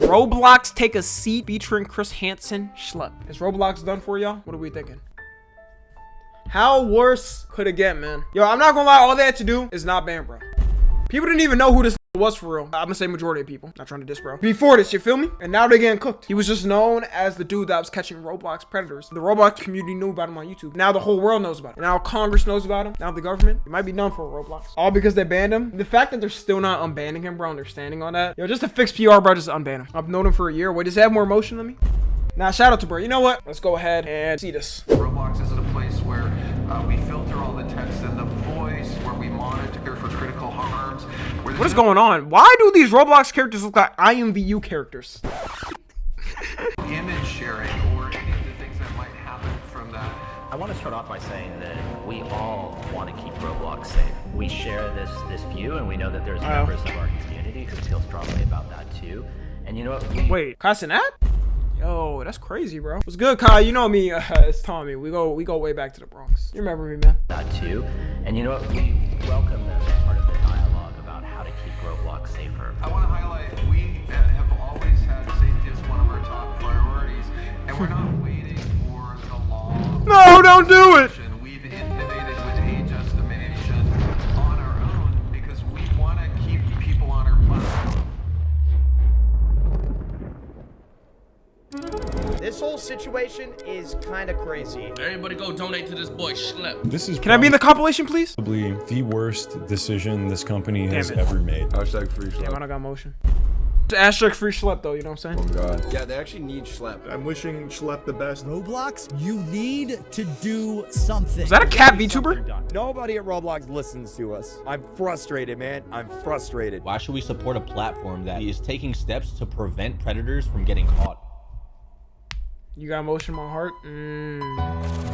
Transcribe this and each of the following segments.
Roblox Take a Seat featuring Hansen, Schlep. Is Roblox done for y'all? What are we thinking? How worse could it get, man? Yo, I'm not gonna lie, all they had to do is not ban, bro. People didn't even know who this was for real. I'm gonna say majority of people. Not trying to diss, bro. Before this, you feel me? And now they're getting cooked. He was just known as the dude that was catching Roblox predators. The Roblox community knew about him on YouTube. Now the whole world knows about him. Now Congress knows about him. Now the government. It might be done for Roblox. All because they banned him. The fact that they're still not unbanning him, bro, understanding on that. Yo, just to fix PR, bro, just unban him. I've known him for a year. Wait, does he have more emotion than me? Now, shout out to bro. You know what? Let's go ahead and see this. Roblox isn't a place where we filter all the text and the voice, where we monitor for critical harms. What is going on? Why do these Roblox characters look like IMVU characters? Image sharing or any of the things that might happen from that. I want to start off by saying that we all want to keep Roblox safe. We share this view, and we know that there's members of our community who feel strongly about that too. And you know what? Wait, cussing that? Yo, that's crazy, bro. What's good, Kai? You know me, it's Tommy. We go way back to the Bronx. You remember me, man? That too. And you know what? We welcome them as part of the dialogue about how to keep Roblox safer. I want to highlight we have always had safety as one of our top priorities, and we're not waiting for the law. No, don't do it. We've innovated with age estimation on our own because we want to keep people on our platform. This whole situation is kind of crazy. Everybody go donate to this boy Schlep. This is Can I be in the compilation, please? probably the worst decision this company has ever made. Hashtag free Damn, I Schlep. don't got motion. Asterisk free Schlep, though, you know what I'm saying? Oh god. Yeah, they actually need Schlep. I'm wishing Schlep the best. Roblox, you need to do something. Is that a cat VTuber? Nobody at Roblox listens to us. I'm frustrated, man. I'm frustrated. Why should we support a platform that is taking steps to prevent predators from getting caught? You got motion in my heart?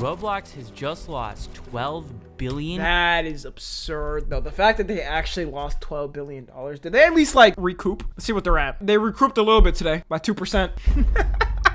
Roblox has just lost $12 billion. That is absurd, though. The fact that they actually lost $12 billion. Did they at least, like, recoup? Let's see what they're at. They recouped a little bit today by 2%.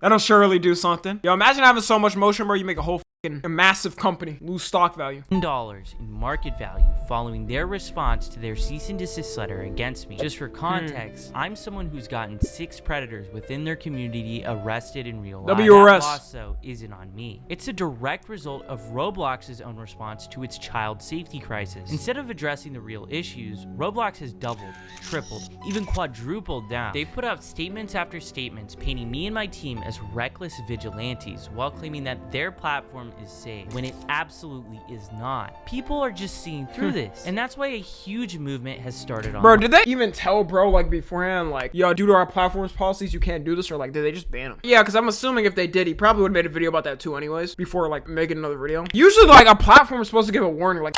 That'll surely do something. Yo, imagine having so much motion where you make a whole a massive company lose stock value. $1 in market value following their response to their cease and desist letter against me. Just for context, I'm someone who's gotten 6 predators within their community arrested in real life. WRS. That loss, though, isn't on me. It's a direct result of Roblox's own response to its child safety crisis. Instead of addressing the real issues, Roblox has doubled, tripled, even quadrupled down. They've put out statements after statements painting me and my team as reckless vigilantes while claiming that their platform is safe when it absolutely is not. People are just seeing through this, and that's why a huge movement has started on. Bro, did they even tell bro like beforehand, like, yo, due to our platform's policies you can't do this, or like did they just ban him? Yeah, because I'm assuming if they did, he probably would have made a video about that too anyways before like making another video. Usually like a platform is supposed to give a warning, like,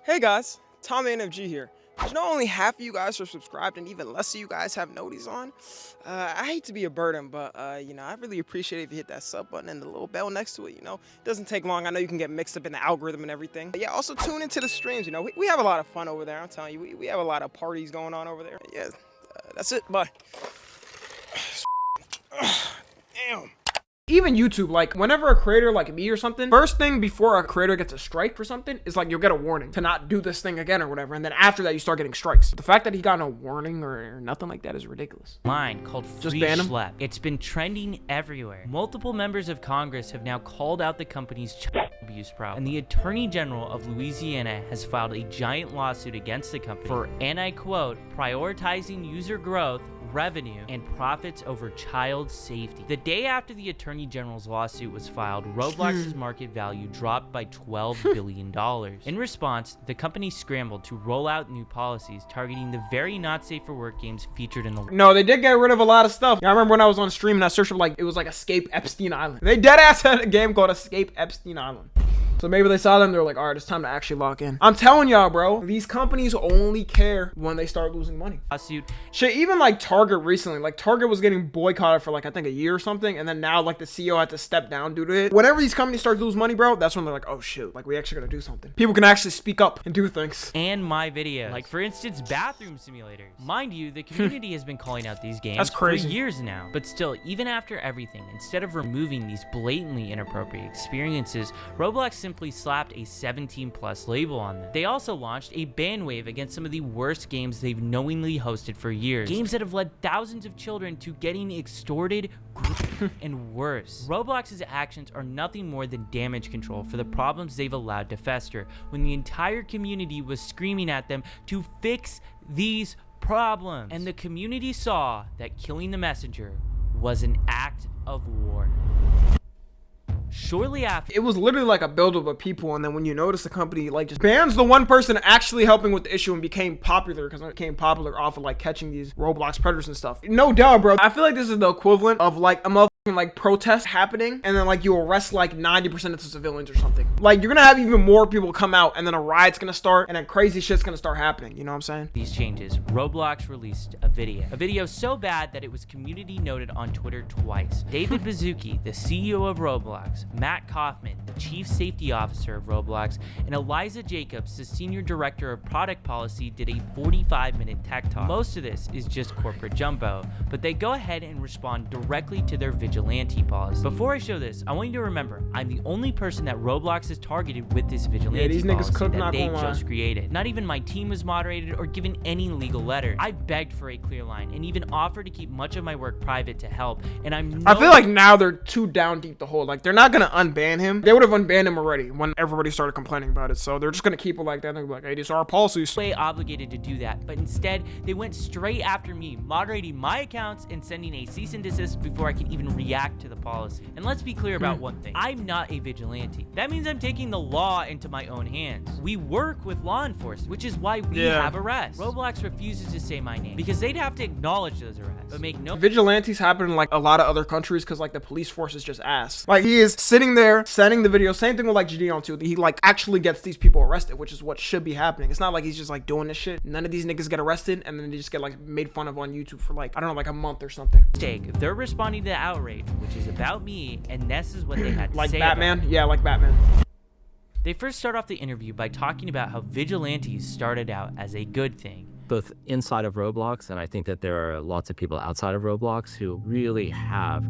hey guys, Tommy NFG here. You know, only half of you guys are subscribed and even less of you guys have noties on. I hate to be a burden, but you know, I really appreciate it if you hit that sub button and the little bell next to it. You know, it doesn't take long. I know you can get mixed up in the algorithm and everything. But yeah, also tune into the streams. You know, we have a lot of fun over there. I'm telling you, we have a lot of parties going on over there. Yeah, that's it. Bye. Damn. even YouTube, like whenever a creator like me or something, first thing before a creator gets a strike for something is like you'll get a warning to not do this thing again or whatever, and then after that you start getting strikes. The fact that he got no warning or nothing like that is ridiculous. Mine called Free Schlep. It's been trending everywhere. Multiple members of Congress have now called out the company's child abuse problem, and the Attorney General of Louisiana has filed a giant lawsuit against the company for, and I quote, prioritizing user growth, revenue, and profits over child safety. The day after the Attorney General's lawsuit was filed, Roblox's market value dropped by $12 billion. In response, the company scrambled to roll out new policies targeting the very not safe for work games featured in the... No, they did get rid of a lot of stuff. Yeah, I remember when I was on stream and I searched for like, it was like Escape Epstein Island. They dead ass had a game called Escape Epstein Island. So maybe they saw them, they're like, all right, it's time to actually lock in. I'm telling y'all, bro, these companies only care when they start losing money. Lawsuit. Shit, even like Target recently, like Target was getting boycotted for like, I think a year or something. And then now like the CEO had to step down due to it. Whenever these companies start to lose money, bro, that's when they're like, oh shoot, like we actually gotta do something. People can actually speak up and do things. And my videos. Like for instance, bathroom simulators. Mind you, the community has been calling out these games that's crazy for years now. But still, even after everything, instead of removing these blatantly inappropriate experiences, Roblox simply slapped a 17+ label on them. They also launched a ban wave against some of the worst games they've knowingly hosted for years. Games that have led thousands of children to getting extorted, and worse. Roblox's actions are nothing more than damage control for the problems they've allowed to fester when the entire community was screaming at them to fix these problems. And the community saw that killing the messenger was an act of war. Shortly after, it was literally like a buildup of people, and then when you notice the company like just bans the one person actually helping with the issue and became popular because it became popular off of like catching these Roblox predators and stuff. No doubt, bro. I feel like this is the equivalent of like a motherfucking like protest happening, and then like you arrest like 90% of the civilians or something. Like you're gonna have even more people come out, and then a riot's gonna start, and then crazy shit's gonna start happening. You know what I'm saying? These changes, Roblox released a video so bad that it was community noted on Twitter twice. David Baszucki, the CEO of Roblox, Matt Kaufman, the chief safety officer of Roblox, and Eliza Jacobs, the senior director of product policy, did a 45-minute tech talk. Most of this is just corporate jumbo, but they go ahead and respond directly to their vigilante policy. Before I show this, I want you to remember, I'm the only person that Roblox is targeted with this vigilante policy that they just created. Not even my team was moderated or given any legal letter. I begged for a clear line and even offered to keep much of my work private to help, and I feel like now they're too down deep the hole. Like they're not gonna unban him. They would have unbanned him already when everybody started complaining about it. So they're just gonna keep it like that. They're like, hey, these are our policies. Way obligated to do that, but instead they went straight after me, moderating my accounts and sending a cease and desist before I could even react to the policy. And let's be clear about one thing. I'm not a vigilante. That means I'm taking the law into my own hands. We work with law enforcement, which is why we have arrests. Roblox refuses to say my name because they'd have to acknowledge those arrests, but make no— Vigilantes happen in like a lot of other countries because like the police force is just ass. Like he is sitting there sending the video. Same thing with like Gideon too. He like actually gets these people arrested, which is what should be happening. It's not like he's just like doing this shit. None of these niggas get arrested and then they just get like made fun of on YouTube for like, I don't know, like a month or something. They're responding to the outrage, which is about me, and this is what they had to like say Batman? about it. Yeah, like Batman. They first start off the interview by talking about how vigilantes started out as a good thing. Both inside of Roblox, and I think that there are lots of people outside of Roblox who really have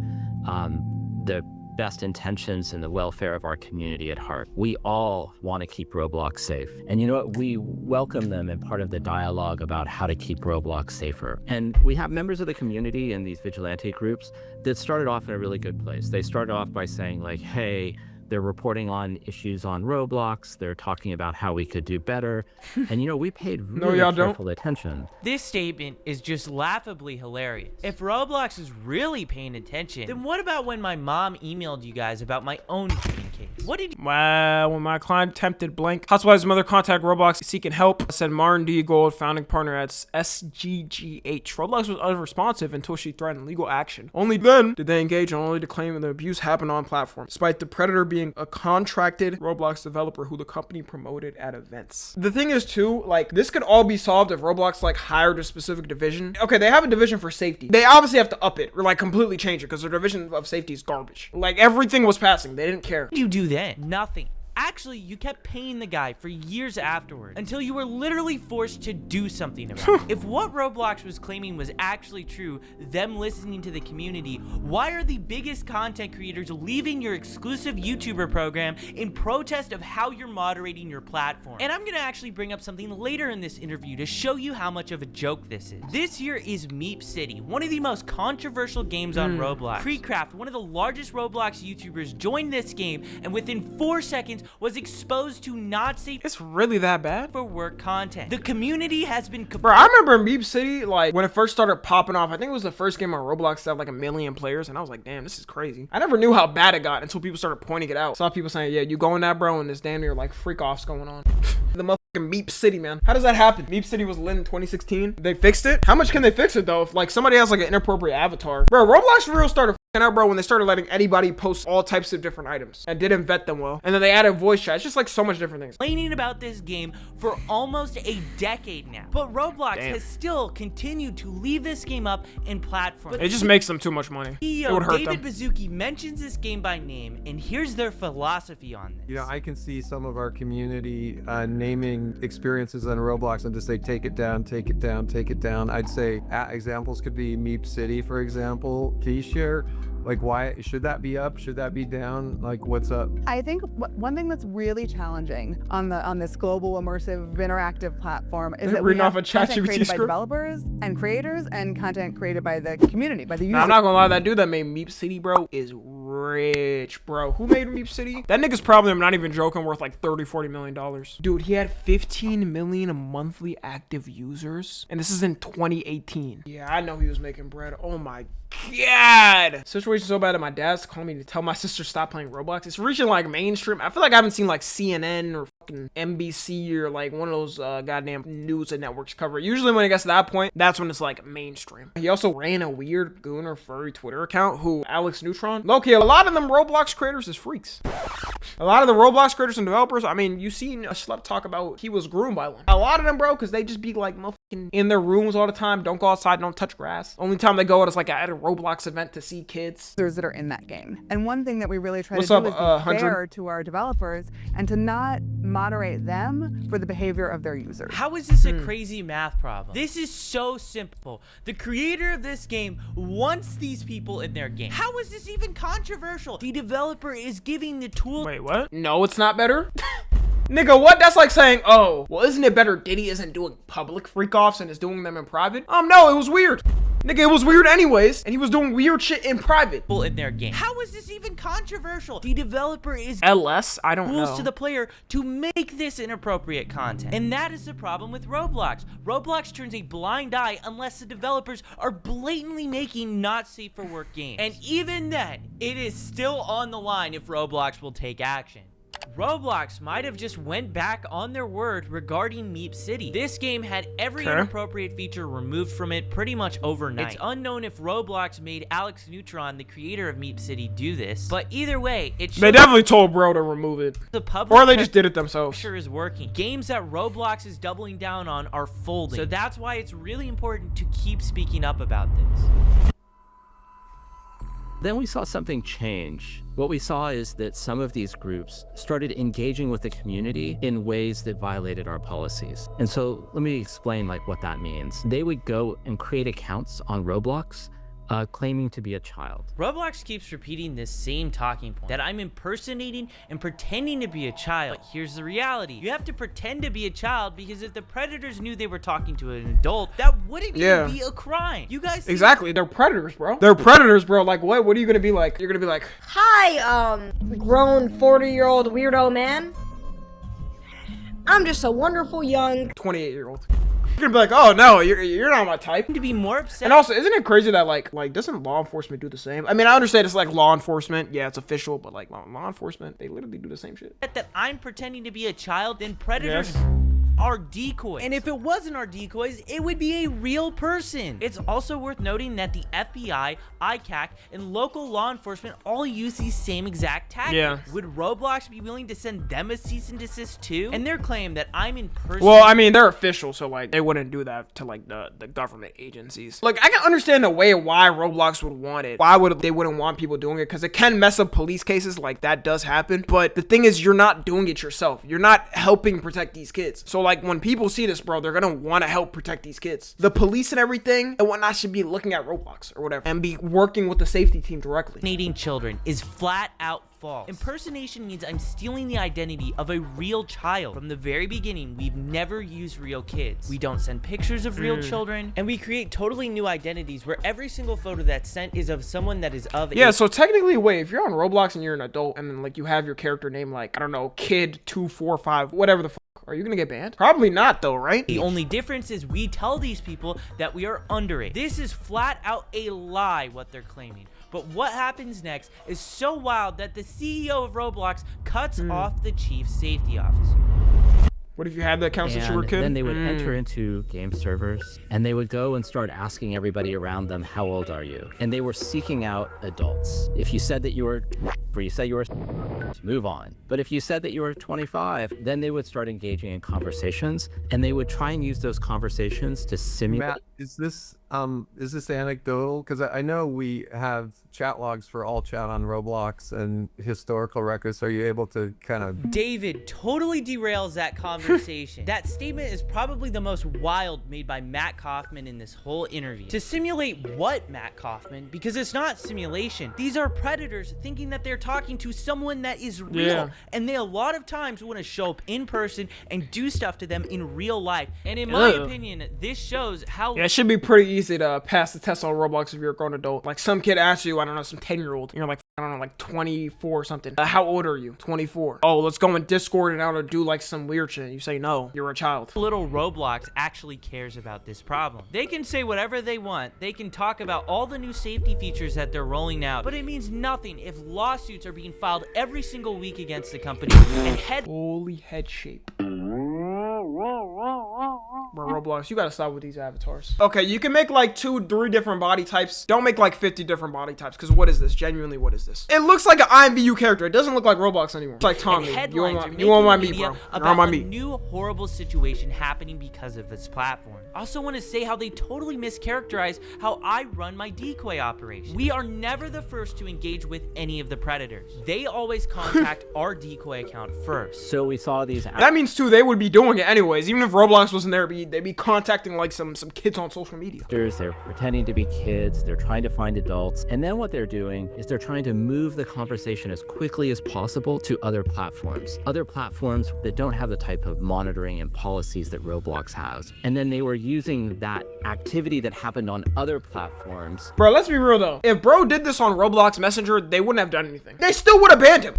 the best intentions and the welfare of our community at heart. We all want to keep Roblox safe. And you know what? We welcome them in part of the dialogue about how to keep Roblox safer. And we have members of the community in these vigilante groups that started off in a really good place. They started off by saying like, hey, they're reporting on issues on Roblox. They're talking about how we could do better. And, you know, we paid really careful attention. This statement is just laughably hilarious. If Roblox is really paying attention, then what about when my mom emailed you guys about my own case? What did you— Wow, when my client attempted blank, Housewife's mother contacted Roblox seeking help, said Martin D. Gold, founding partner at SGGH. Roblox was unresponsive until she threatened legal action. Only then did they engage, only to claim that the abuse happened on platform, despite the predator being a contracted Roblox developer who the company promoted at events. The thing is too, like this could all be solved if Roblox like hired a specific division. Okay, they have a division for safety. They obviously have to up it or like completely change it because their division of safety is garbage. Like everything was passing. They didn't care. What did you do then? Nothing. Actually, you kept paying the guy for years afterwards until you were literally forced to do something about it. If what Roblox was claiming was actually true, them listening to the community, why are the biggest content creators leaving your exclusive YouTuber program in protest of how you're moderating your platform? And I'm gonna actually bring up something later in this interview to show you how much of a joke this is. This here is Meep City, one of the most controversial games on Roblox. Creecraft, one of the largest Roblox YouTubers, joined this game and within 4 seconds was exposed to not safe— It's really that bad? —for work content. The community has been— Bro, I remember Meep City, like when it first started popping off, I think it was the first game on Roblox that had like 1 million players, and I was like, damn, this is crazy. I never knew how bad it got until people started pointing it out. Saw people saying, yeah, you go in that, bro, and there's damn near like freak offs going on. The motherfucking Meep City, man. How does that happen? Meep City was lit in 2016. They fixed it? How much can they fix it though if like somebody has like an inappropriate avatar? Bro, Roblox for real started out, bro, when they started letting anybody post all types of different items and didn't vet them well, and then they added voice chat. It's just like so much different things. Complaining about this game for almost a decade now, but Roblox has still continued to leave this game up in platform. It just makes them too much money. It would hurt David them. Baszucki mentions this game by name, and here's their philosophy on this. You know, I can see some of our community naming experiences on Roblox and just say, take it down, take it down, take it down. I'd say examples could be Meep City, for example, Keyshare. Like, why should that be up? Should that be down? Like, what's up? I think one thing that's really challenging on this global immersive interactive platform is that we have content created by developers and creators and content created by the community, by the users. Nah, I'm not gonna lie, that dude that made Meep City, bro, is rich, bro. Who made Meep City? That nigga's probably, I'm not even joking, worth like $30-40 million. Dude, he had 15 million monthly active users, and this is in 2018. Yeah, I know he was making bread. Oh my God. Situation so bad that my dad's calling me to tell my sister stop playing Roblox. It's reaching like mainstream. I feel like I haven't seen like CNN or fucking NBC or like one of those goddamn news and networks cover it. Usually when it gets to that point, that's when it's like mainstream. He also ran a weird gooner furry Twitter account who Alex Neutron. Low-key, a lot of them Roblox creators is freaks. A lot of the Roblox creators and developers, I mean, you seen Schlep talk about he was groomed by one. A lot of them, bro, because they just be like motherfucking in their rooms all the time. Don't go outside, don't touch grass. Only time they go out is like at a Roblox event to see kids that are in that game. And one thing that we really try to do is be fair to our developers and to not moderate them for the behavior of their users. How is this a crazy math problem? This is so simple. The creator of this game wants these people in their game. How is this even controversial? The developer is giving the tool. Wait, what? No, it's not better. Nigga, what? That's like saying, oh, well, isn't it better Diddy isn't doing public freak-offs and is doing them in private? No, it was weird. Nigga, it was weird anyways, and he was doing weird shit in private. In their game. How is this even controversial? The developer is LS? I don't know. Rules to the player to make this inappropriate content. And that is the problem with Roblox. Roblox turns a blind eye unless the developers are blatantly making not safe for work games. And even then, it is still on the line if Roblox will take action. Roblox might have just went back on their word regarding Meep City. This game had every inappropriate feature removed from it pretty much overnight. It's unknown if Roblox made Alex Neutron, the creator of Meep City, do this, but either way, they definitely told bro to remove it. Or they just did it themselves. Sure is working. Games that Roblox is doubling down on are folding. So that's why it's really important to keep speaking up about this. Then we saw something change. What we saw is that some of these groups started engaging with the community in ways that violated our policies. And so let me explain what that means. They would go and create accounts on Roblox claiming to be a child. Roblox keeps repeating this same talking point, that I'm impersonating and pretending to be a child. But here's the reality. You have to pretend to be a child because if the predators knew they were talking to an adult, that wouldn't even be a crime. You guys exactly. They're predators, bro. They're predators, bro. Like what? What are you gonna be like? You're gonna be like, hi, grown 40-year-old weirdo man. I'm just a wonderful young 28-year-old. You're gonna be like, oh no, you're not my type. To be more upset. And also, isn't it crazy that like doesn't law enforcement do the same? I mean, I understand it's like law enforcement, yeah, it's official, but like law enforcement, they literally do the same shit. That I'm pretending to be a child, then predators are decoys. And if it wasn't our decoys, it would be a real person. It's also worth noting that the FBI, ICAC, and local law enforcement all use these same exact tactics. Yeah. Would Roblox be willing to send them a cease and desist too? And their claim that I'm in person. Well, I mean, they're official, so like they wouldn't do that to like the government agencies. Like I can understand the way why Roblox would want it. Why would they wouldn't want people doing it? Because it can mess up police cases, like that does happen. But the thing is, you're not doing it yourself. You're not helping protect these kids. So like when people see this, bro, they're gonna want to help protect these kids. The police and everything and whatnot should be looking at Roblox or whatever and be working with the safety team directly. Impersonating children is flat out false. Impersonation means I'm stealing the identity of a real child. From the very beginning, we've never used real kids. We don't send pictures of real children, and we create totally new identities where every single photo that's sent is of someone that is of age. So technically, wait, if you're on Roblox and you're an adult and then like you have your character name like, I don't know, kid 245, whatever the fuck, are you gonna get banned? Probably not though, right? The only difference is we tell these people that we are underage. This is flat out a lie, what they're claiming. But what happens next is so wild that the CEO of Roblox cuts off the chief safety officer. What if you had the account since you were a kid? Then they would enter into game servers and they would go and start asking everybody around them, how old are you? And they were seeking out adults. If you said that you were, move on. But if you said that you were 25, then they would start engaging in conversations and they would try and use those conversations to simulate Is this anecdotal? Because I know we have chat logs for all chat on Roblox and historical records. Are you able to kind of... David totally derails that conversation. That statement is probably the most wild made by Matt Kaufman in this whole interview. To simulate what, Matt Kaufman? Because it's not simulation. These are predators thinking that they're talking to someone that is real. And they a lot of times want to show up in person and do stuff to them in real life. And in my opinion, this shows how... Yeah, it should be pretty easy to pass the test on Roblox if you're a grown adult. Like some kid asks you, I don't know, some 10-year-old, and you're like, I don't know, like 24 or something. How old are you? 24. Oh, let's go in Discord and out do like some weird shit. You say, no, you're a child. Little Roblox actually cares about this problem. They can say whatever they want. They can talk about all the new safety features that they're rolling out, but it means nothing if lawsuits are being filed every single week against the company and holy head shape. Bro, Roblox, you gotta stop with these avatars. Okay, you can make like 2-3 different body types. Don't make like 50 different body types, because what is this? Genuinely, what is this? It looks like an IMVU character. It doesn't look like Roblox anymore. It's like Tommy. You want my meat, bro. About a new horrible situation happening because of this platform. I also want to say how they totally mischaracterize how I run my decoy operation. We are never the first to engage with any of the predators. They always contact our decoy account first. So we saw these... That means too, they would be doing it anyways. Even if Roblox wasn't there, they'd be contacting like some kids on social media. They're pretending to be kids. They're trying to find adults. And then what they're doing is they're trying to move the conversation as quickly as possible to other platforms. Other platforms that don't have the type of monitoring and policies that Roblox has. And then they were using that activity that happened on other platforms. Bro, let's be real though. If bro did this on Roblox Messenger, they wouldn't have done anything. They still would have banned him.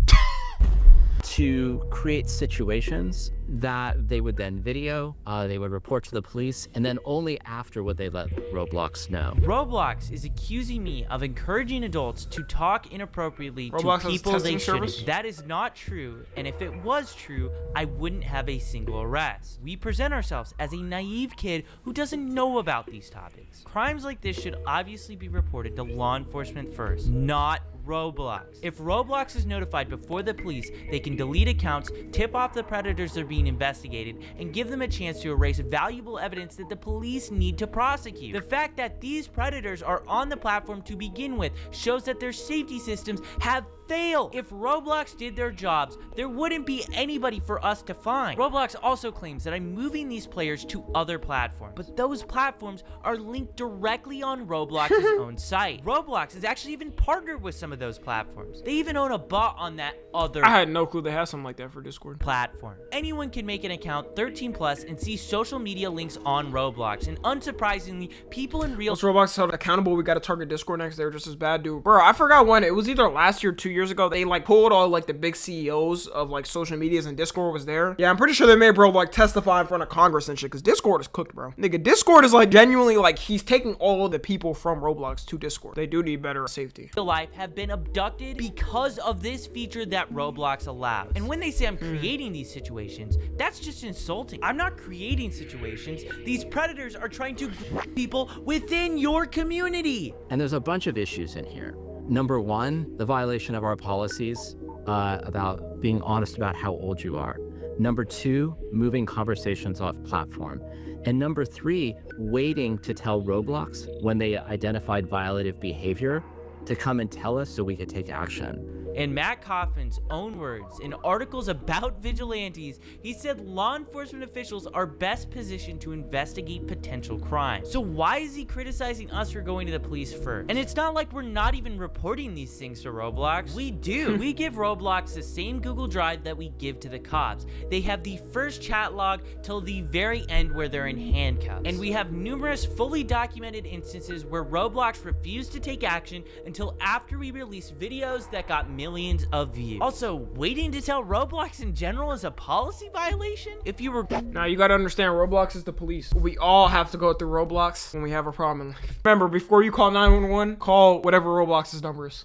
To create situations that they would then video, they would report to the police, and then only after would they let Roblox know. Roblox is accusing me of encouraging adults to talk inappropriately to people they shouldn't. That is not true, and if it was true, I wouldn't have a single arrest. We present ourselves as a naive kid who doesn't know about these topics. Crimes like this should obviously be reported to law enforcement first, not Roblox. If Roblox is notified before the police, they can delete accounts, tip off the predators that are being investigated, and give them a chance to erase valuable evidence that the police need to prosecute. The fact that these predators are on the platform to begin with shows that their safety systems have failed. If Roblox did their jobs, there wouldn't be anybody for us to find. Roblox also claims that I'm moving these players to other platforms, but those platforms are linked directly on Roblox's own site. Roblox has actually even partnered with some of those platforms. They even own a bot on that other... I had no clue they had something like that for Discord. ...platform. Anyone can make an account 13+ and see social media links on Roblox, and unsurprisingly, people in real... Once Roblox held accountable, we gotta target Discord next. They were just as bad, dude. Bro, I forgot when. It was either last year or 2 years ago. They like pulled all like the big CEOs of like social medias, and Discord was there. Yeah, I'm pretty sure they made bro like testify in front of Congress and shit, because Discord is cooked, bro. Nigga, Discord is like genuinely like he's taking all of the people from Roblox to Discord. They do need better safety. Life have been abducted because of this feature that Roblox allows. And when they say I'm creating these situations, that's just insulting. I'm not creating situations. These predators are trying to grab people within your community. And there's a bunch of issues in here. Number one, the violation of our policies about being honest about how old you are. Number two, moving conversations off platform. And number three, waiting to tell Roblox when they identified violative behavior to come and tell us so we could take action. In Matt Kaufman's own words, in articles about vigilantes, he said law enforcement officials are best positioned to investigate potential crimes. So why is he criticizing us for going to the police first? And it's not like we're not even reporting these things to Roblox. We do. We give Roblox the same Google Drive that we give to the cops. They have the first chat log till the very end where they're in handcuffs. And we have numerous fully documented instances where Roblox refused to take action until after we released videos that got millions of views. Also, waiting to tell Roblox in general is a policy violation? If you were... Now, you gotta understand, Roblox is the police. We all have to go through Roblox when we have a problem in life. Remember, before you call 911, call whatever Roblox's number is.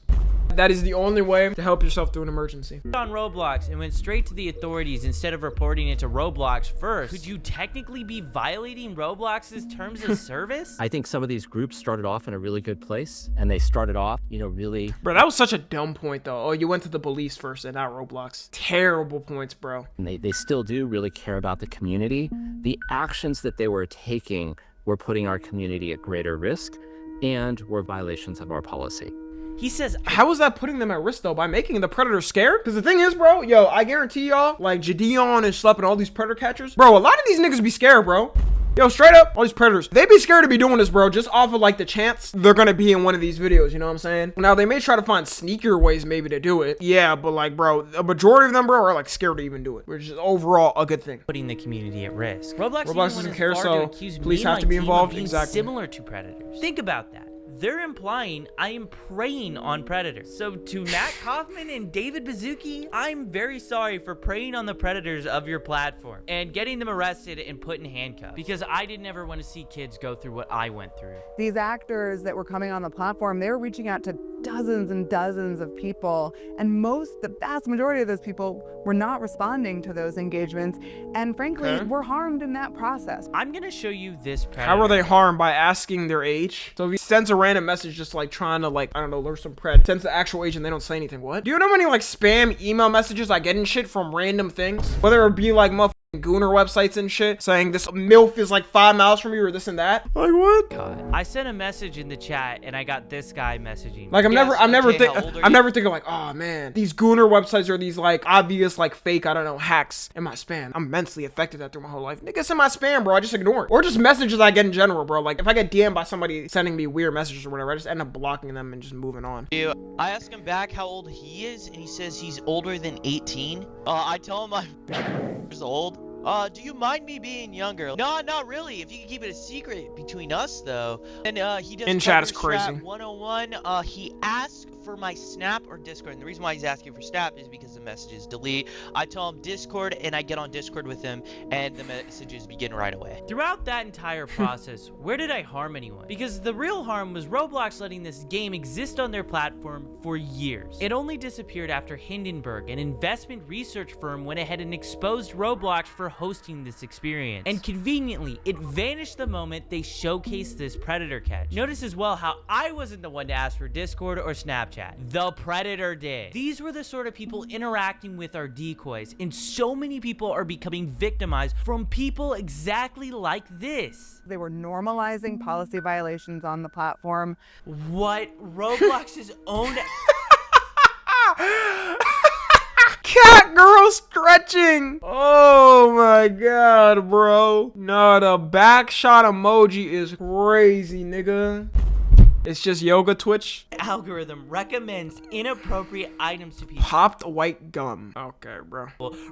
That is the only way to help yourself through an emergency. On Roblox and went straight to the authorities instead of reporting it to Roblox first. Could you technically be violating Roblox's terms of service? I think some of these groups started off in a really good place, and they started off, you know, really... Bro, that was such a dumb point, though. Oh, you went to the police first and not Roblox. Terrible points, bro. And they still do really care about the community. The actions that they were taking we're putting our community at greater risk, and we're violations of our policy. He says, how is that putting them at risk though? By making the predator scared? Because the thing is, bro, yo, I guarantee y'all, like Jadeon and Schlep and all these predator catchers, bro, a lot of these niggas be scared, bro. Yo, straight up, all these predators, they be scared to be doing this, bro, just off of like the chance they're gonna be in one of these videos, you know what I'm saying? Now, they may try to find sneakier ways maybe to do it. Yeah, but like, bro, a majority of them, bro, are like scared to even do it, which is overall a good thing. Putting the community at risk. Roblox doesn't care, so police have to be involved. Exactly. Similar to predators. Think about that. They're implying I am preying on predators. So to Matt Kaufman and David Baszucki, I'm very sorry for preying on the predators of your platform and getting them arrested and put in handcuffs, because I didn't ever want to see kids go through what I went through. These actors that were coming on the platform, they were reaching out to dozens and dozens of people, and the vast majority of those people were not responding to those engagements, and frankly were harmed in that process. I'm gonna show you this predator. How are they harmed? By asking their age? So if he sends a random message just like trying to like, I don't know, lure some pred, sends the actual age and they don't say anything. What? Do you know how many like spam email messages I get and shit from random things? Whether it be like motherfucking Gooner websites and shit saying this MILF is like 5 miles from you or this and that. Like what? God. I sent a message in the chat and I got this guy messaging. Like I'm never thinking like, oh man, these Gooner websites are these like obvious like fake, I don't know, hacks in my spam. I'm mentally affected that through my whole life. Niggas in my spam, bro, I just ignore it. Or just messages I get in general, bro. Like if I get DM'd by somebody sending me weird messages or whatever, I just end up blocking them and just moving on. I asked him back how old he is, and he says he's older than 18. I tell him I'm years old. Do you mind me being younger? No, not really. If you can keep it a secret between us, though. And he does. In chat is crazy. 101. He asked for my Snap or Discord, and the reason why he's asking for Snap is because the messages delete. I tell him Discord, and I get on Discord with him, and the messages begin right away. Throughout that entire process, where did I harm anyone? Because the real harm was Roblox letting this game exist on their platform for years. It only disappeared after Hindenburg, an investment research firm, went ahead and exposed Roblox for hosting this experience. And conveniently, it vanished the moment they showcased this predator catch. Notice as well how I wasn't the one to ask for Discord or Snapchat. The predator did. These were the sort of people interacting with our decoys, and so many people are becoming victimized from people exactly like this. They were normalizing policy violations on the platform. What? Roblox's own cat girl stretching. Oh my god, bro. No, the back shot emoji is crazy, nigga. It's just yoga Twitch. Algorithm recommends inappropriate items to people. Popped white gum. Okay, bro.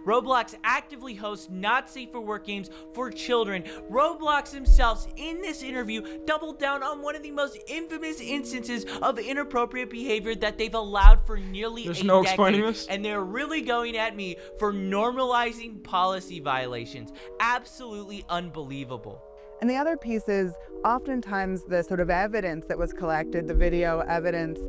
Roblox actively hosts not safe for work games for children. Roblox themselves in this interview doubled down on one of the most infamous instances of inappropriate behavior that they've allowed for nearly a decade. Explaining this. And they're really going at me for normalizing policy violations. Absolutely unbelievable. And the other piece is oftentimes the sort of evidence that was collected, the video evidence,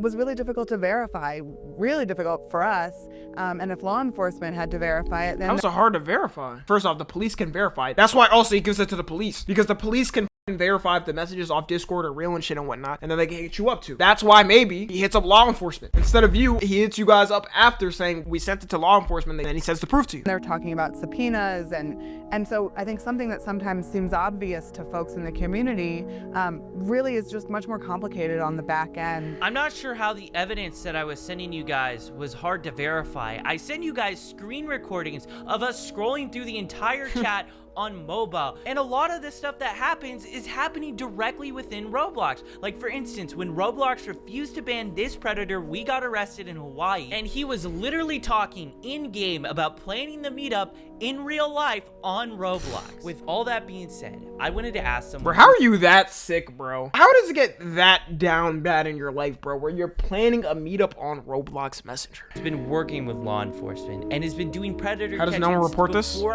was really difficult to verify, really difficult for us. And if law enforcement had to verify it, then... That was so hard to verify. First off, the police can verify it. That's why also he gives it to the police, because the police can verify if the messages off Discord are real and shit and whatnot, and then they can hit you up too. That's why maybe he hits up law enforcement. Instead of you, he hits you guys up after saying we sent it to law enforcement, and then he sends the proof to you. They're talking about subpoenas, and so I think something that sometimes seems obvious to folks in the community really is just much more complicated on the back end. I'm not sure how the evidence that I was sending you guys was hard to verify. I sent you guys screen recordings of us scrolling through the entire chat on mobile, and a lot of the stuff that happens is happening directly within Roblox. Like for instance, when Roblox refused to ban this predator, we got arrested in Hawaii, and he was literally talking in-game about planning the meetup in real life on Roblox. With all that being said, I wanted to ask someone, bro, how are you that sick, bro? How does it get that down bad in your life, bro, where you're planning a meetup on Roblox Messenger? He's been working with law enforcement and has been doing predator How does no one report this? Bro,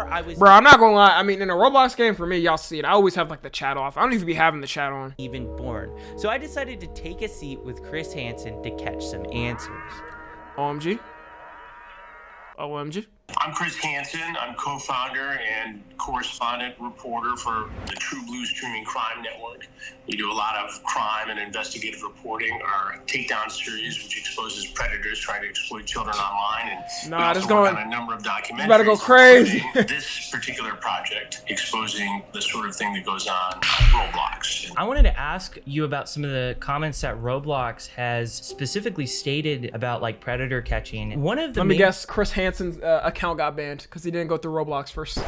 I'm not gonna lie, I mean, in a Roblox game, for me, y'all see it, I always have like the chat off. I don't even be having the chat on. Even born. So I decided to take a seat with Chris Hansen to catch some answers. OMG. OMG. I'm Chris Hansen. I'm co-founder and correspondent reporter for the True Blue Streaming Crime Network. We do a lot of crime and investigative reporting. Our Takedown series, which exposes predators trying to exploit children online, and nah, we also work on a number of documentaries. About to go crazy. This particular project exposing the sort of thing that goes on Roblox. I wanted to ask you about some of the comments that Roblox has specifically stated about like predator catching. One of the Let me guess, Chris Hansen's account got banned because he didn't go through Roblox first.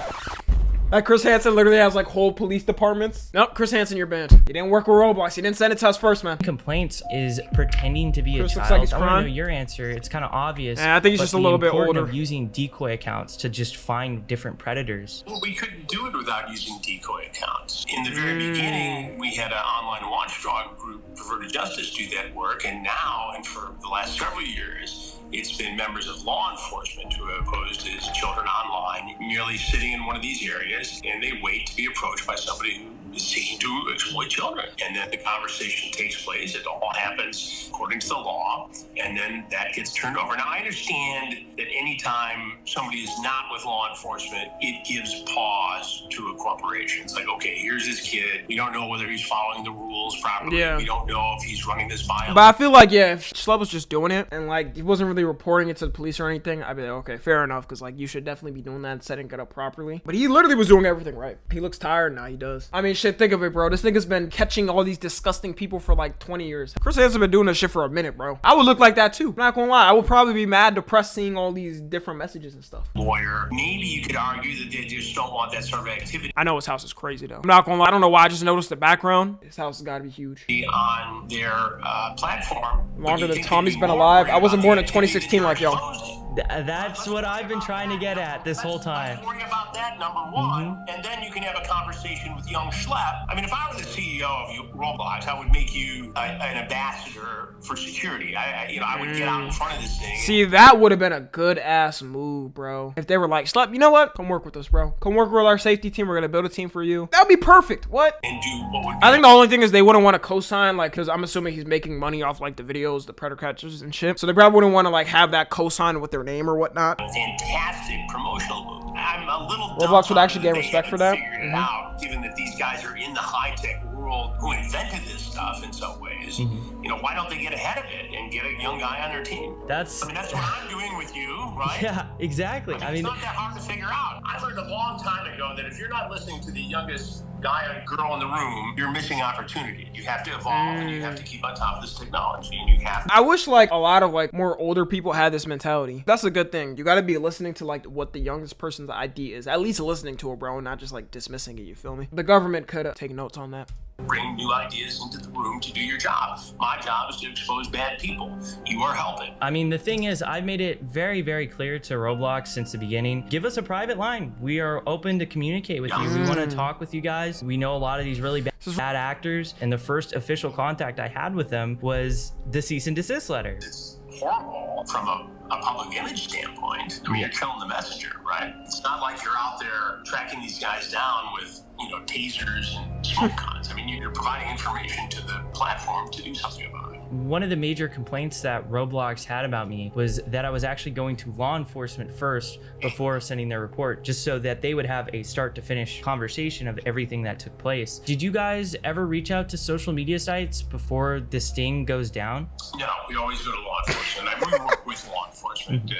Like Chris Hansen literally has like whole police departments. Nope, Chris Hansen, you're banned. You didn't work with Roblox. You didn't send it to us first, man. Complaints is pretending to be Chris a looks child. like he's I want to crying. know your answer. It's kind of obvious. I think he's just a little bit older. Of using decoy accounts to just find different predators. Well, we couldn't do it without using decoy accounts. In the very beginning, we had an online watchdog group, Prefer to Justice, do that work, and now, and for the last several years, it's been members of law enforcement who have posed as children online, merely sitting in one of these areas, and they wait to be approached by somebody who is seeking to exploit children. And then the conversation takes place. It all happens according to the law, and then that gets turned over. Now, I understand that anytime somebody is not with law enforcement, it gives pause to a corporation. It's like, okay, here's this kid. We don't know whether he's following the rules properly. Yeah. We don't know if he's running this violent. But I feel like, yeah, if Schlep was just doing it and like he wasn't really reporting it to the police or anything, I'd be like, okay, fair enough, because like you should definitely be doing that and setting it up properly. But he literally was doing everything right. He looks tired now. He does. I mean, shit, think of it, bro. This nigga's been catching all these disgusting people for like 20 years. Chris Hansen been doing this shit for a minute, bro. I would look like that too. I'm not gonna lie. I would probably be mad depressed seeing all these different messages and stuff. Lawyer, maybe you could argue that they just don't want that sort of activity I know his house is crazy though. I'm not gonna lie. I don't know why. I just noticed the background. His house has gotta be huge. on their platform. Longer than Tommy's been alive. I wasn't born in 2016 like y'all. That's what I've been trying to get at this whole time. Let's worry about that, number one, and then you can have a conversation with young Schlep. I mean, if I were the CEO of Roblox, I would make you an ambassador for security. I would get out in front of this thing. See, that would have been a good ass move, bro. If they were like, Schlep, you know what? Come work with us, bro. Come work with our safety team. We're gonna build a team for you. That would be perfect. What? And do what would I think the only thing is they wouldn't want to co-sign, like, because I'm assuming he's making money off like the videos, the predator catchers and shit. So they probably wouldn't want to like have that co-sign with their name or whatnot. fantastic promotional move. I'm a little Roblox would actually gain respect for that. Figured it out, given that these guys are in the high-tech world who invented this stuff in some ways. You know, why don't they get ahead of it and get a young guy on their team? That's what I'm doing with you, right? Yeah, exactly. I mean, it's not that hard to figure out. I learned a long time ago that if you're not listening to the youngest guy or girl in the room, you're missing opportunity. You have to evolve and you have to keep on top of this technology, and you have to. I wish like a lot of like more older people had this mentality. That's a good thing. You got to be listening to like what the youngest person's idea is. At least listening to it, bro, not just like dismissing it. You feel me? The government could take notes on that. Bring new ideas into the room to do your job. My job is to expose bad people. You are helping. I mean, the thing is, I've made it very, very clear to Roblox since the beginning. Give us a private line. We are open to communicate with you. We want to talk with you guys. We know a lot of these really bad actors, and the first official contact I had with them was the cease and desist letter. It's horrible from a public image standpoint. I mean, you're killing the messenger, right? It's not like you're out there tracking these guys down with, tasers and smoke guns. I mean, you're providing information to the platform to do something about it. One of the major complaints that Roblox had about me was that I was actually going to law enforcement first before sending their report, just so that they would have a start to finish conversation of everything that took place. Did you guys ever reach out to social media sites before this sting goes down? No, we always go to law enforcement. We work with law enforcement.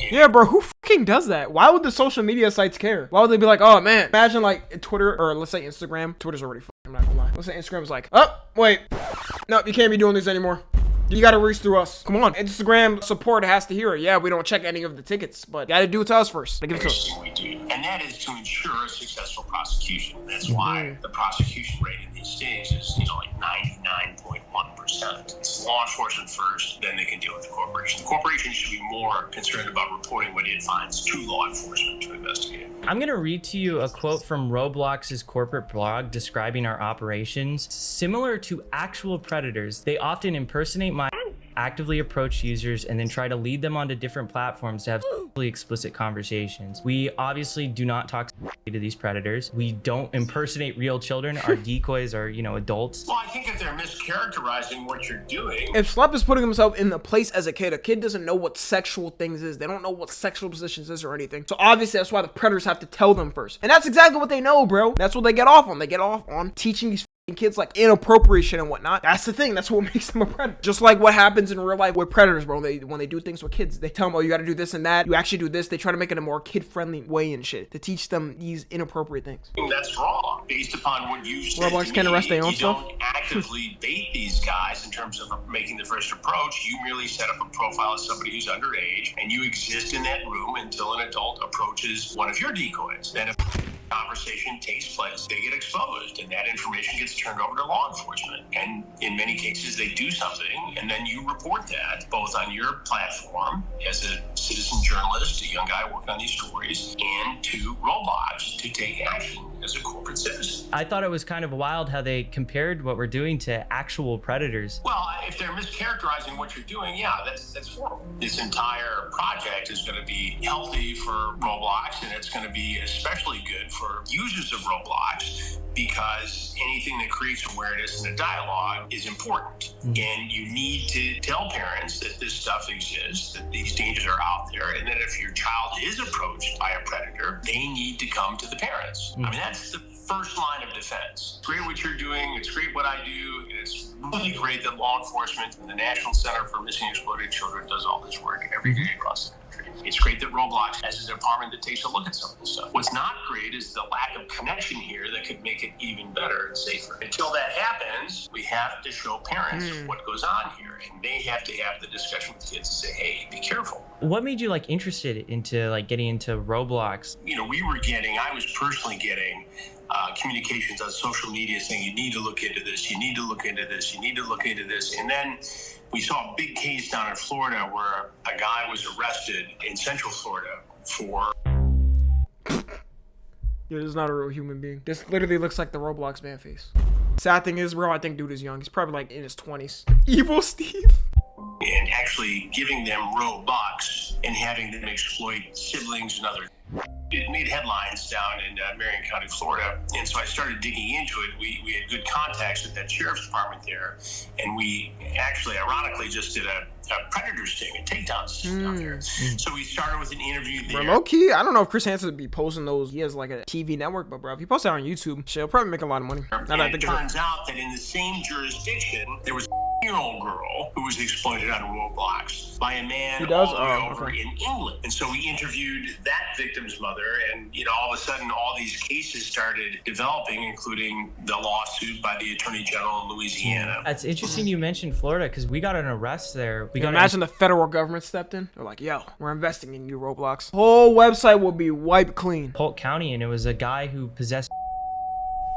Yeah, bro, who fucking does that? Why would the social media sites care? Why would they be like, oh man, imagine like Twitter, or let's say Instagram. Twitter's already fucking, I'm not gonna lie. Let's say Instagram's like, oh, wait. Nope, you can't be doing this anymore. You gotta reach through us. Come on. Instagram support has to hear it. Yeah, we don't check any of the tickets, but you gotta do it to us first. Give it to us. We do. And that is to ensure a successful prosecution. That's why the prosecution rate in these states is, like 99.1%. It's law enforcement first, then they can deal with the corporation. The corporation should be more concerned about reporting what it finds to law enforcement to investigate. I'm gonna read to you a quote from Roblox's corporate blog describing our operations. Similar to actual predators, they often impersonate my actively approach users and then try to lead them onto different platforms to have sexually explicit conversations. We obviously do not talk to these predators. We don't impersonate real children. Our decoys are, adults. Well, I think if they're mischaracterizing what you're doing. If Schlep is putting himself in the place as a kid doesn't know what sexual things is. They don't know what sexual positions is or anything. So obviously that's why the predators have to tell them first. And that's exactly what they know, bro. That's what they get off on. They get off on teaching these kids like inappropriate shit and whatnot. That's the thing. That's what makes them a predator. Just like what happens in real life with predators, bro. When they do things with kids, they tell them, oh, you got to do this and that. You actually do this. They try to make it a more kid-friendly way and shit to teach them these inappropriate things. That's wrong. Based upon what you said, Roblox can't arrest their own stuff. You don't actively bait these guys in terms of making the first approach. You merely set up a profile as somebody who's underage, and you exist in that room until an adult approaches one of your decoys. Then if conversation takes place, they get exposed, and that information gets turned over to law enforcement. And in many cases, they do something, and then you report that both on your platform as a citizen journalist, a young guy working on these stories, and to Roblox to take action as a corporate citizen. I thought it was kind of wild how they compared what we're doing to actual predators. Well, if they're mischaracterizing what you're doing, yeah, that's horrible. This entire project is going to be healthy for Roblox, and it's going to be especially good for users of Roblox, because anything that creates awareness and a dialogue is important. And you need to tell parents that this stuff exists, that these dangers are out there, and that if your child is approached by a predator, they need to come to the parents. I mean, that's the first line of defense. It's great what you're doing. It's great what I do. And it's really great that law enforcement and the National Center for Missing and Exploited Children does all this work every day across the country. It's great that Roblox has a department that takes a look at some of this stuff. What's not great is the lack of connection here that could make it even better and safer. Until that happens, we have to show parents what goes on here, and they have to have the discussion with kids and say, hey, be careful. What made you interested into getting into Roblox? I was personally getting communications on social media saying, you need to look into this, you need to look into this, you need to look into this. And then we saw a big case down in Florida where a guy was arrested in Central Florida for... Yeah, this is not a real human being. This literally looks like the Roblox man face. Sad thing is, bro, I think dude is young. He's probably in his 20s. Evil Steve. And actually giving them Robux and having them exploit siblings and other. It made headlines down in Marion County, Florida. And so I started digging into it. We had good contacts with that sheriff's department there. And we actually, ironically, just did a predator sting, a takedown system down there. So we started with an interview there. Bro, low key, I don't know if Chris Hansen would be posting those. He has a TV network, but bro, if he posts that on YouTube, he'll probably make a lot of money. And it turns out that in the same jurisdiction, there was a 10-year-old girl who was exploited on Roblox by a man all the way over in England. And so we interviewed that victim's mother, and all of a sudden all these cases started developing, including the lawsuit by the Attorney General in Louisiana. That's interesting you mentioned Florida, because we got an arrest there. Imagine the federal government stepped in. They're like, yo, we're investing in you, Roblox. Whole website will be wiped clean. Polk County, and it was a guy who possessed...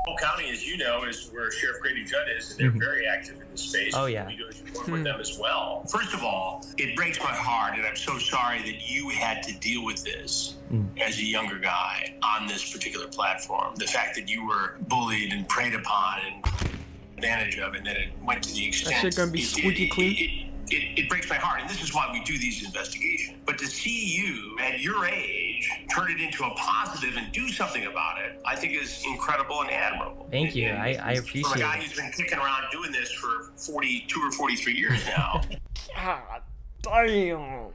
Polk County, as you know, is where Sheriff Grady Judd is, and they're very active in this space. Oh, yeah. We do work with them as well. First of all, it breaks my heart, and I'm so sorry that you had to deal with this as a younger guy on this particular platform. The fact that you were bullied and preyed upon and advantage of, and that it went to the extent... That shit gonna be squeaky clean. It breaks my heart, and this is why we do these investigations. But to see you at your age turn it into a positive and do something about it, I think is incredible and admirable. Thank you. I appreciate it. From a guy who's been kicking around doing this for 42 or 43 years now. God damn.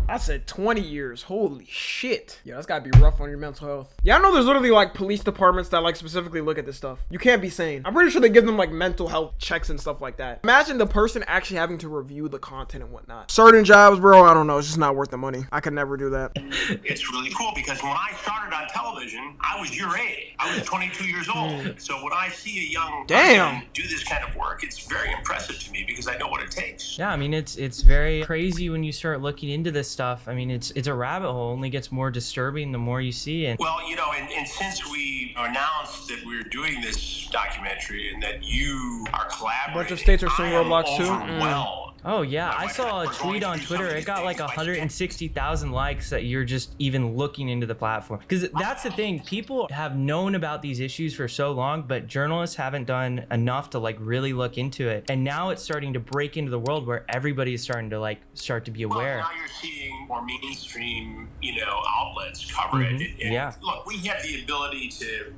I said 20 years. Holy shit. Yeah, that's gotta be rough on your mental health. Yeah, I know there's literally police departments that specifically look at this stuff. You can't be sane. I'm pretty sure they give them mental health checks and stuff like that. Imagine the person actually having to review the content and whatnot. Certain jobs, bro, I don't know. It's just not worth the money. I could never do that. It's really cool because when I started on television, I was your age. I was 22 years old. So when I see a young person do this kind of work, it's very impressive to me because I know what it takes. Yeah, I mean, it's very crazy when you start looking into this stuff. I mean, it's a rabbit hole. It only gets more disturbing the more you see it. Well, and since we announced that we're doing this documentary and that you are collaborating, a bunch of states are suing Roblox too. Overwhelmed Oh yeah, I saw a tweet on Twitter. It got like 160,000 likes that you're just even looking into the platform. Because that's the thing, people have known about these issues for so long, but journalists haven't done enough to like really look into it. And now it's starting to break into the world where everybody is starting to like start to be aware. Well, now you're seeing more mainstream, outlets cover it. And Yeah. Look, we have the ability to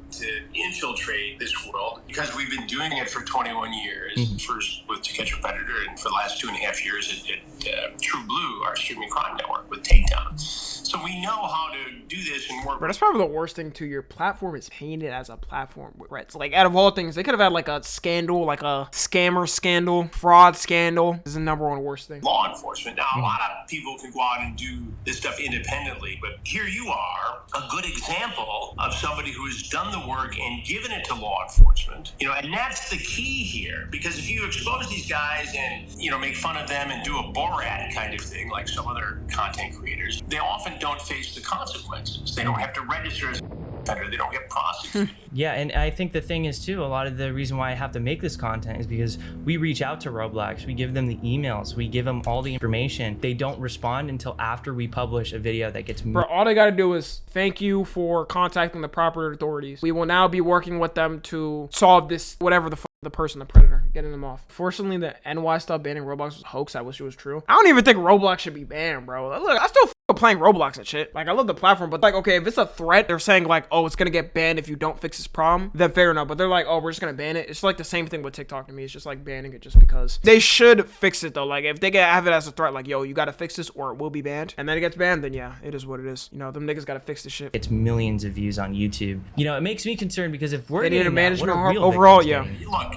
infiltrate this world because we've been doing it for 21 years. First with To Catch a Predator, and for the last 2.5 years at True Blue, our streaming crime network, with Takedown. So we know how to do this and work. But that's probably the worst thing too. Your platform is painted as a platform with threats. Like, out of all things, they could have had like a scandal, like a scammer scandal, fraud scandal. This is the number one worst thing. Law enforcement. Now, a lot of people can go out and do this stuff independently, but here you are, a good example of somebody who has done the work and given it to law enforcement. And that's the key here, because if you expose these guys and, make fun of them and do a Borat kind of thing, like some other content creators, they often don't face the consequences. They don't have to register as a offender. They don't get prosecuted. Yeah, and I think the thing is too, a lot of the reason why I have to make this content is because we reach out to Roblox, we give them the emails, we give them all the information. They don't respond until after we publish a video that gets Bro, all they gotta do is thank you for contacting the proper authorities. We will now be working with them to solve this, whatever the person, the predator, getting them off. Fortunately, the NY stuff banning Roblox was a hoax. I wish it was true. I don't even think Roblox should be banned, bro. Look, I still playing Roblox and shit. Like, I love the platform, but like, okay, if it's a threat, they're saying like, oh, it's gonna get banned if you don't fix this problem, then fair enough. But they're like, oh, we're just gonna ban it. It's like the same thing with TikTok to me. It's just like banning it just because. They should fix it though. Like, if they have it as a threat, like, yo, you gotta fix this or it will be banned, and then it gets banned, then yeah, it is what it is. Them niggas gotta fix this shit. It's millions of views on YouTube. It makes me concerned because if we're they need a getting management that, what are real overall, victims yeah. getting? Look,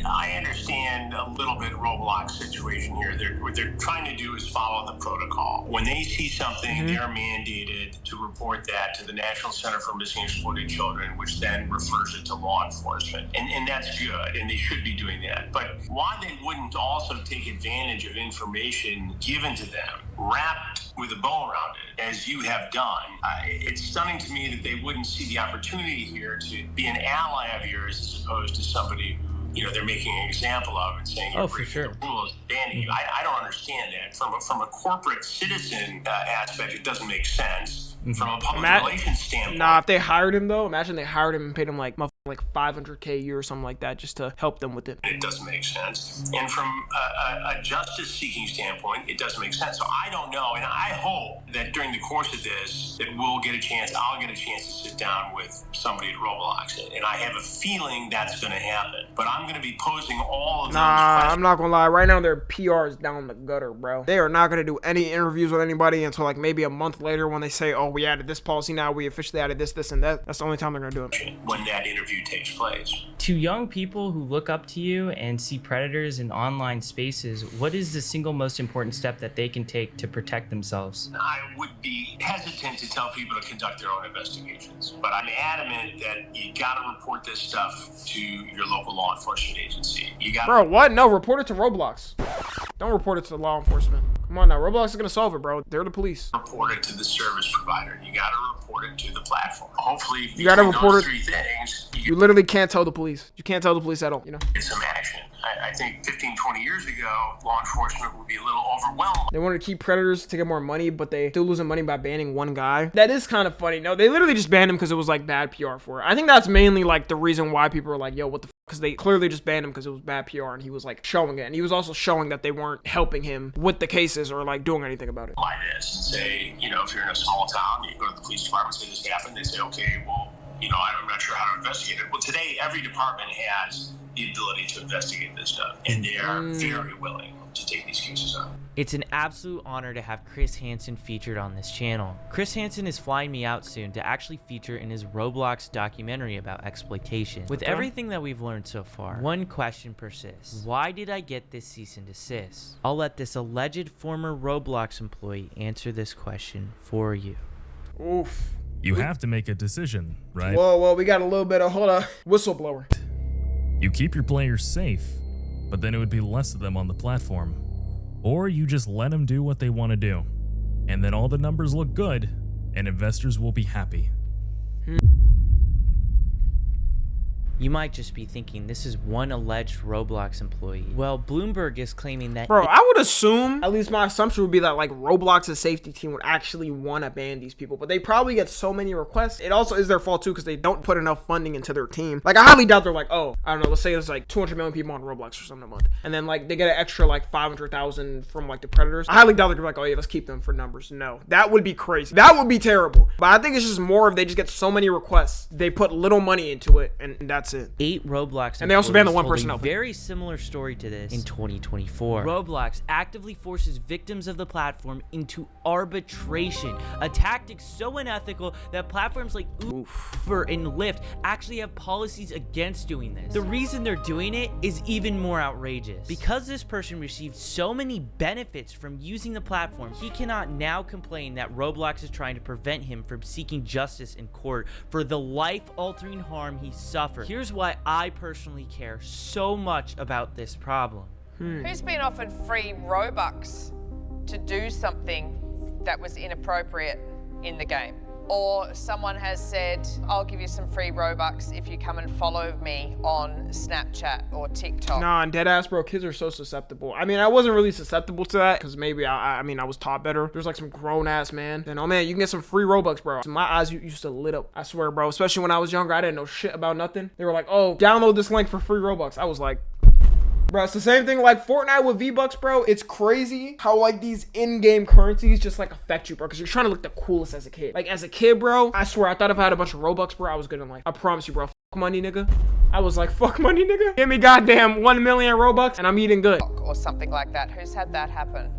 I understand a little bit Roblox situation here. What they're trying to do is follow the protocol. When they see something, they're mandated to report that to the National Center for Missing and Exploited Children, which then refers it to law enforcement. And that's good, and they should be doing that. But why they wouldn't also take advantage of information given to them, wrapped with a bow around it, as you have done, it's stunning to me that they wouldn't see the opportunity here to be an ally of yours as opposed to somebody who they're making an example of and saying, oh, for sure, the rules, banning you. I don't understand that. From a corporate citizen aspect, it doesn't make sense. From a public relations standpoint. Nah, if they hired him though, imagine they hired him and paid him like $500K a year or something like that just to help them with it. It doesn't make sense. And from a justice-seeking standpoint, it doesn't make sense. So I don't know, and I hope that during the course of this, that I'll get a chance to sit down with somebody at Roblox, and I have a feeling that's going to happen. But I'm going to be posing all of those questions. I'm not gonna lie. Right now, their PR is down the gutter, bro. They are not gonna do any interviews with anybody until like maybe a month later when they say, oh, we added this policy now, we officially added this, and that. That's the only time they're gonna do it. When that interview takes place. To young people who look up to you and see predators in online spaces, what is the single most important step that they can take to protect themselves? I would be hesitant to tell people to conduct their own investigations, but I'm adamant that you gotta report this stuff to your local law enforcement agency. Bro, what? No, report it to Roblox. Don't report it to law enforcement. Come on now, Roblox is gonna solve it, bro. They're the police. Report it to the service provider. You gotta report it to the platform. Hopefully, you gotta report those three things. You literally can't tell the police. You can't tell the police at all, Get some action. I think 15, 20 years ago, law enforcement would be a little overwhelmed. They wanted to keep predators to get more money, but they still losing money by banning one guy. That is kind of funny. No, they literally just banned him because it was like bad PR for it. I think that's mainly like the reason why people are like, yo, what the f? Because they clearly just banned him because it was bad PR and he was like showing it. And he was also showing that they weren't helping him with the cases or like doing anything about it. Like this and say, if you're in a small town, you go to the police department, say this happened, they say, okay, well, I'm not sure how to investigate it. Well, today, every department has the ability to investigate this stuff, and they are very willing to take these cases up. It's an absolute honor to have Chris Hansen featured on this channel. Chris Hansen is flying me out soon to actually feature in his Roblox documentary about exploitation. With everything that we've learned so far, one question persists. Why did I get this cease and desist? I'll let this alleged former Roblox employee answer this question for you. Oof. You have to make a decision, right? Whoa, we got a little bit of, whistleblower. You keep your players safe, but then it would be less of them on the platform. Or you just let them do what they want to do, and then all the numbers look good, and investors will be happy. You might just be thinking this is one alleged Roblox employee. Well, Bloomberg is claiming that— Bro, I would assume, at least my assumption would be that like Roblox's safety team would actually want to ban these people, but they probably get so many requests. It also is their fault too, because they don't put enough funding into their team. Like, I highly doubt they're like, oh, I don't know, let's say there's like 200 million people on Roblox or something a month, and then like they get an extra like 500,000 from like the predators. I highly doubt they're like, oh yeah, let's keep them for numbers. No, that would be crazy. That would be terrible. But I think it's just more if they just get so many requests, they put little money into it, and that's it. 8 Roblox and they also banned the one told person a out. Very similar story to this in 2024. Roblox actively forces victims of the platform into arbitration, a tactic so unethical that platforms like Uber and Lyft actually have policies against doing this. The reason they're doing it is even more outrageous. Because this person received so many benefits from using the platform, he cannot now complain that Roblox is trying to prevent him from seeking justice in court for the life-altering harm he suffered. Here's why I personally care so much about this problem. Who's been offered free Robux to do something that was inappropriate in the game? Or someone has said, I'll give you some free Robux if you come and follow me on Snapchat or TikTok. Nah, and deadass, bro, kids are so susceptible. I mean, I wasn't really susceptible to that because maybe I mean, I was taught better. There's like some grown ass man. Then, oh man, you can get some free Robux, bro. So my eyes used to lit up. I swear, bro, especially when I was younger, I didn't know shit about nothing. They were like, oh, download this link for free Robux. I was like, bro, it's the same thing like Fortnite with V-Bucks, bro. It's crazy how like these in-game currencies just like affect you, bro, because you're trying to look the coolest as a kid. Like as a kid, bro, I swear I thought if I had a bunch of Robux, bro, I was good in life. I promise you, bro. Fuck money, nigga. I was like, fuck money, nigga. Give me goddamn 1 million Robux and I'm eating good. Or something like that. Who's had that happen?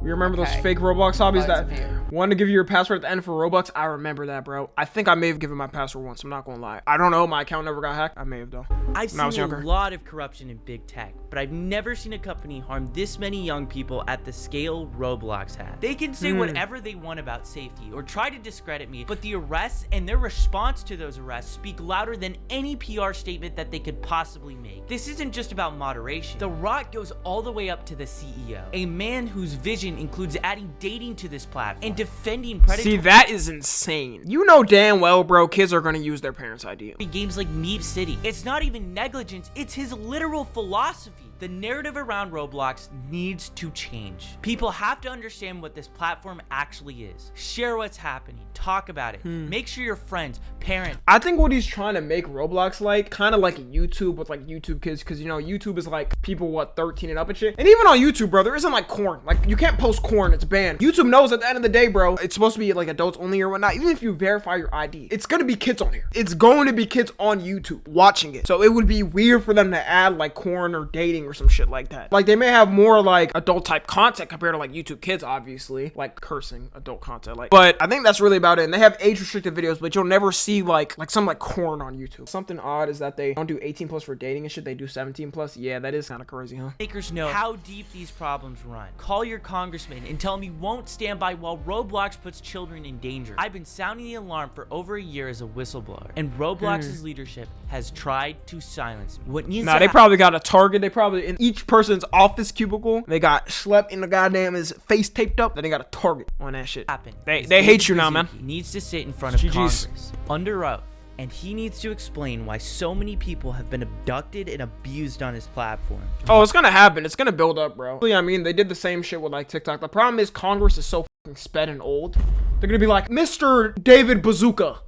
You remember those fake Roblox hobbies that wanted to give you your password at the end for Robux? I remember that, bro. I think I may have given my password once. I'm not gonna lie. I don't know. My account never got hacked. I may have though. I've seen a lot of corruption in big tech, but I've never seen a company harm this many young people at the scale Roblox has. They can say whatever they want about safety or try to discredit me, but the arrests and their response to those arrests speak louder than any PR statement that they could possibly make. This isn't just about moderation. The rot goes all the way up to the CEO, a man whose vision includes adding dating to this platform and defending predatory— See, that is insane. You know damn well, bro, kids are gonna use their parents' ID. Games like Meep City. It's not even negligence, it's his literal philosophy. The narrative around Roblox needs to change. People have to understand what this platform actually is. Share what's happening. Talk about it. Make sure your friends, parents— I think what he's trying to make Roblox like, kind of like YouTube with like YouTube kids, because you know, YouTube is like people, what, 13 and up and shit. And even on YouTube, bro, there isn't like corn. Like, you can't post corn, it's banned. YouTube knows at the end of the day, bro, it's supposed to be like adults only or whatnot. Even if you verify your ID, it's gonna be kids on here. It's going to be kids on YouTube watching it. So it would be weird for them to add like corn or dating or some shit like that. Like, they may have more like adult type content compared to like YouTube kids, obviously, like cursing adult content, like, but I think that's really about it. And they have age restricted videos, but you'll never see like some like corn on YouTube. Something odd is that they don't do 18 plus for dating and shit. They do 17 plus. Yeah, that is kind of crazy, huh? Makers know how deep these problems run. Call your congressman and tell him he won't stand by while Roblox puts children in danger. I've been sounding the alarm for over a year as a whistleblower, and Roblox's leadership has tried to silence me. What needs to they probably got a target. They probably, in each person's office cubicle, they got Schlep in the goddamn his face taped up. Then they got a target on that shit. They hate you now, man. He needs to sit in front of Congress under oath, and he needs to explain why so many people have been abducted and abused on his platform. Oh, it's gonna happen. It's gonna build up, bro. I mean, they did the same shit with like TikTok. The problem is Congress is so fucking sped and old. They're gonna be like, Mr. David Bazooka,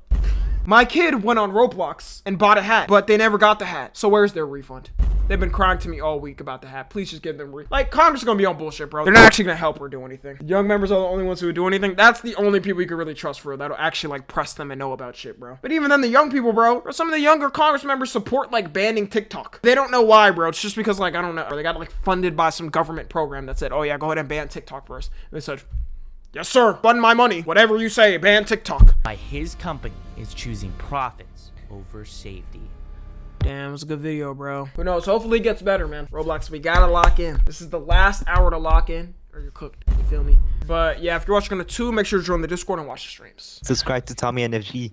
my kid went on Roblox and bought a hat, but they never got the hat. So where's their refund? They've been crying to me all week about the hat. Please just give them like, Congress is gonna be on bullshit, bro. They're not actually gonna help or do anything. Young members are the only ones who would do anything. That's the only people you can really trust for that'll actually like press them and know about shit, bro. But even then, the young people, bro, some of the younger Congress members support like banning TikTok. They don't know why, bro. It's just because like, I don't know, they got like funded by some government program that said, oh yeah, go ahead and ban TikTok first. And they said, yes sir, fund my money. Whatever you say, ban TikTok. Why his company is choosing profits over safety. Damn, it was a good video, bro. Who knows? Hopefully it gets better, man. Roblox, we gotta lock in. This is the last hour to lock in, or you're cooked. You feel me? But yeah, if you're watching on the 2, make sure to join the Discord and watch the streams. Subscribe to Tommy NFG.